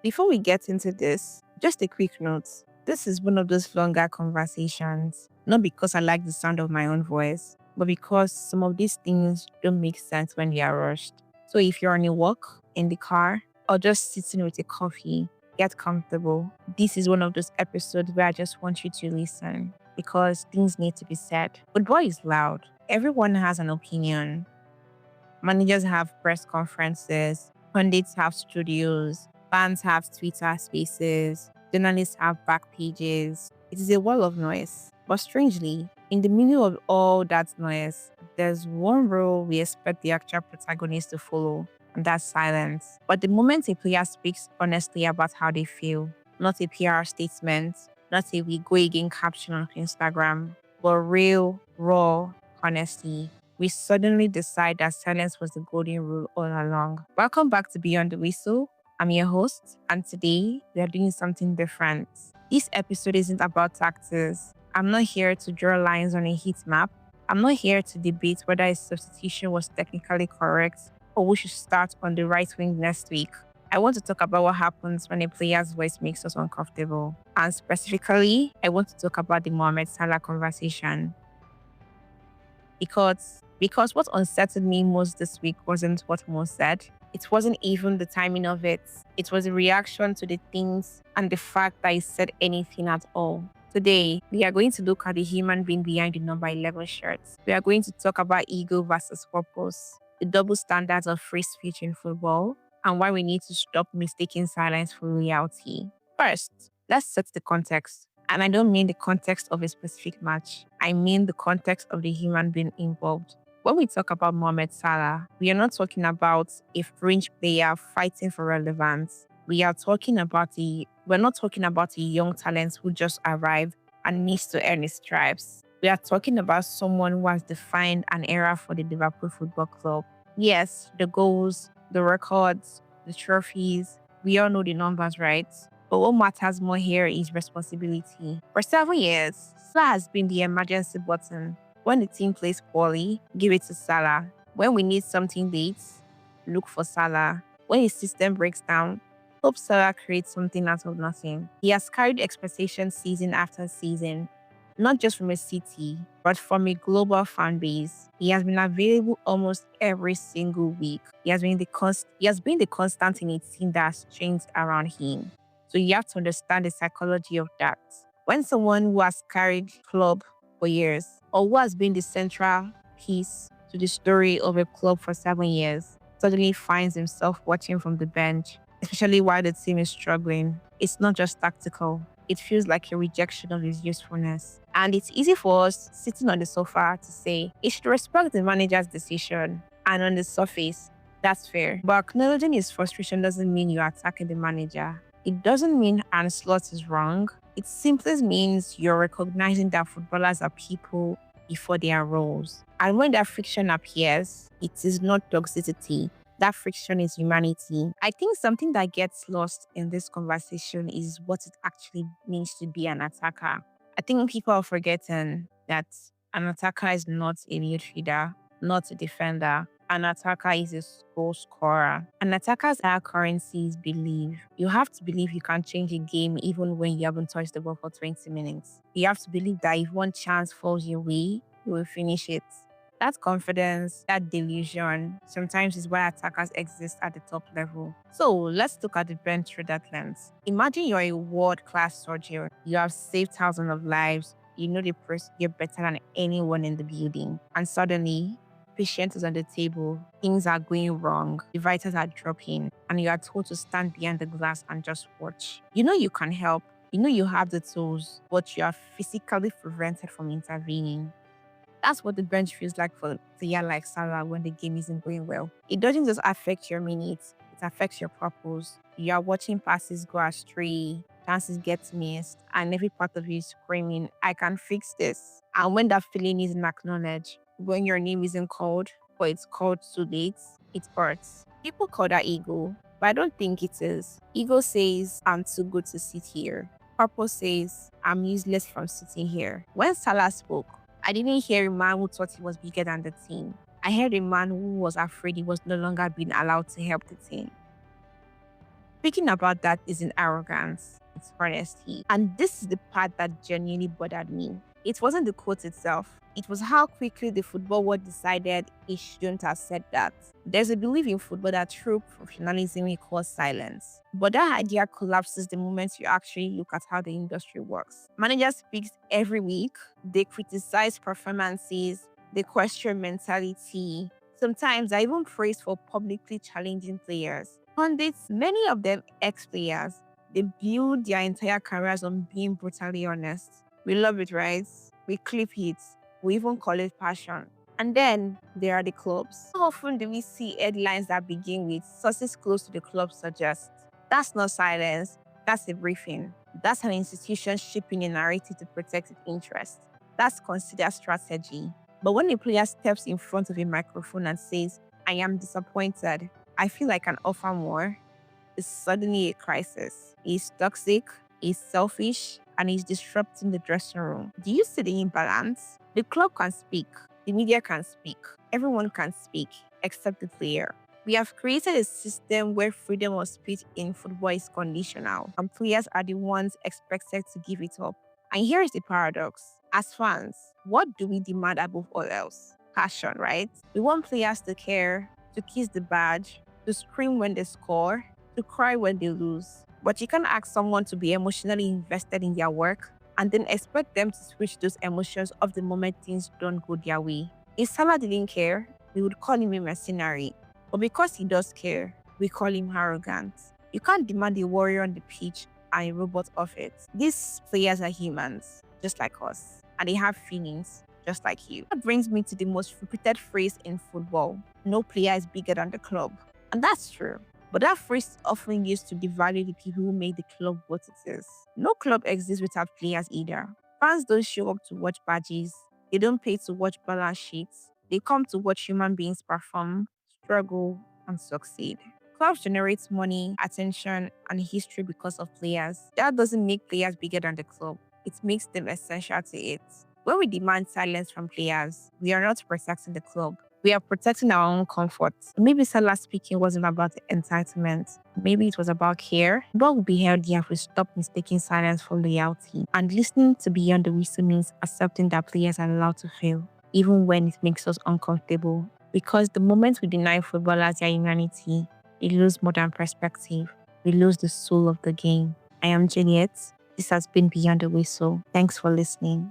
Before we get into this, just a quick note. This is one of those longer conversations, not because I like the sound of my own voice, but because some of these things don't make sense when they are rushed. So if you're on a walk, in the car, or just sitting with a coffee, get comfortable. This is one of those episodes where I just want you to listen because things need to be said. Football is loud. Everyone has an opinion. Managers have press conferences, pundits have studios, fans have Twitter spaces, journalists have back pages. It is a wall of noise. But strangely, in the middle of all that noise, there's one rule we expect the actual protagonist to follow, and that's silence. But the moment a player speaks honestly about how they feel, not a PR statement, not a we go again caption on Instagram, but real, raw honesty, we suddenly decide that silence was the golden rule all along. Welcome back to Beyond the Whistle. I'm your host, and today we are doing something different. This episode isn't about tactics. I'm not here to draw lines on a heat map. I'm not here to debate whether a substitution was technically correct or we should start on the right wing next week. I want to talk about what happens when a player's voice makes us uncomfortable. And specifically, I want to talk about the Mohamed Salah conversation. Because what unsettled me most this week wasn't what Mo said. It wasn't even the timing of it. It was a reaction to the things and the fact that he said anything at all. Today, we are going to look at the human being behind the number 11 shirts. We are going to talk about ego versus purpose, the double standards of free speech in football, and why we need to stop mistaking silence for reality. First, let's set the context. And I don't mean the context of a specific match. I mean the context of the human being involved. When we talk about Mohamed Salah, we are not talking about a fringe player fighting for relevance. We're not talking about a young talent who just arrived and needs to earn his stripes. We are talking about someone who has defined an era for the Liverpool Football Club. Yes, the goals, the records, the trophies, we all know the numbers, right? But what matters more here is responsibility. For 7 years, Salah has been the emergency button. When the team plays poorly, give it to Salah. When we need something late, look for Salah. When his system breaks down, hope Salah creates something out of nothing. He has carried expectations season after season, not just from a city, but from a global fan base. He has been available almost every single week. He has been the constant in a team that has changed around him. So you have to understand the psychology of that. When someone who has carried club for years, or who has been the central piece to the story of a club for 7 years, suddenly finds himself watching from the bench, especially while the team is struggling, it's not just tactical. It feels like a rejection of his usefulness. And it's easy for us sitting on the sofa to say, he should respect the manager's decision. And on the surface, that's fair. But acknowledging his frustration doesn't mean you're attacking the manager. It doesn't mean Ancelotti is wrong. It simply means you're recognizing that footballers are people before they are roles. And when that friction appears, it is not toxicity. That friction is humanity. I think something that gets lost in this conversation is what it actually means to be an attacker. I think people are forgetting that an attacker is not a midfielder, not a defender. An attacker is a goal scorer. An attacker's higher currency is belief. You have to believe you can change a game even when you haven't touched the ball for 20 minutes. You have to believe that if one chance falls your way, you will finish it. That confidence, that delusion, sometimes is why attackers exist at the top level. So let's look at the bench through that lens. Imagine you're a world-class surgeon. You have saved thousands of lives. You know you're better than anyone in the building. And suddenly, patient is on the table, things are going wrong, the vitals are dropping, and you are told to stand behind the glass and just watch. You know you can help. You know you have the tools, but you are physically prevented from intervening. That's what the bench feels like for a player like Salah when the game isn't going well. It doesn't just affect your minutes, it affects your purpose. You are watching passes go astray, chances get missed, and every part of you is screaming, I can fix this. And when that feeling isn't acknowledged, when your name isn't called, or it's called too late, it hurts. People call that ego, but I don't think it is. Ego says, I'm too good to sit here. Purpose says, I'm useless from sitting here. When Salah spoke, I didn't hear a man who thought he was bigger than the team. I heard a man who was afraid he was no longer being allowed to help the team. Speaking about that isn't arrogance, it's honesty. And this is the part that genuinely bothered me. It wasn't the quote itself, it was how quickly the football world decided it shouldn't have said that. There's a belief in football that true professionalism equals silence. But that idea collapses the moment you actually look at how the industry works. Managers speak every week, they criticize performances, they question mentality. Sometimes I even praise for publicly challenging players. Pundits, many of them ex-players, they build their entire careers on being brutally honest. We love it, right? We clip it. We even call it passion. And then there are the clubs. How often do we see headlines that begin with sources close to the club suggest? That's not silence, that's a briefing. That's an institution shaping a narrative to protect its interests. That's considered strategy. But when a player steps in front of a microphone and says, I am disappointed, I feel like an offer more, is suddenly a crisis. He's toxic, he's selfish, and he's disrupting the dressing room. Do you see the imbalance? The club can speak, the media can speak, everyone can speak, except the player. We have created a system where freedom of speech in football is conditional, and players are the ones expected to give it up. And here is the paradox. As fans, what do we demand above all else? Passion, right? We want players to care, to kiss the badge, to scream when they score, to cry when they lose. But you can't ask someone to be emotionally invested in their work and then expect them to switch those emotions off the moment things don't go their way. If Salah didn't care, we would call him a mercenary. But because he does care, we call him arrogant. You can't demand a warrior on the pitch and a robot off it. These players are humans, just like us, and they have feelings, just like you. That brings me to the most repeated phrase in football: no player is bigger than the club. And that's true. But that phrase is often used to devalue the people who made the club what it is. No club exists without players either. Fans don't show up to watch badges. They don't pay to watch balance sheets. They come to watch human beings perform, struggle, and succeed. Clubs generate money, attention, and history because of players. That doesn't make players bigger than the club. It makes them essential to it. When we demand silence from players, we are not protecting the club. We are protecting our own comfort. Maybe Salah speaking wasn't about entitlement. Maybe it was about care. What would be healthier if we stop mistaking silence for loyalty? And listening to beyond the whistle means accepting that players are allowed to fail, even when it makes us uncomfortable. Because the moment we deny footballers their humanity, we lose modern perspective. We lose the soul of the game. I am Juliet. This has been Beyond the Whistle. Thanks for listening.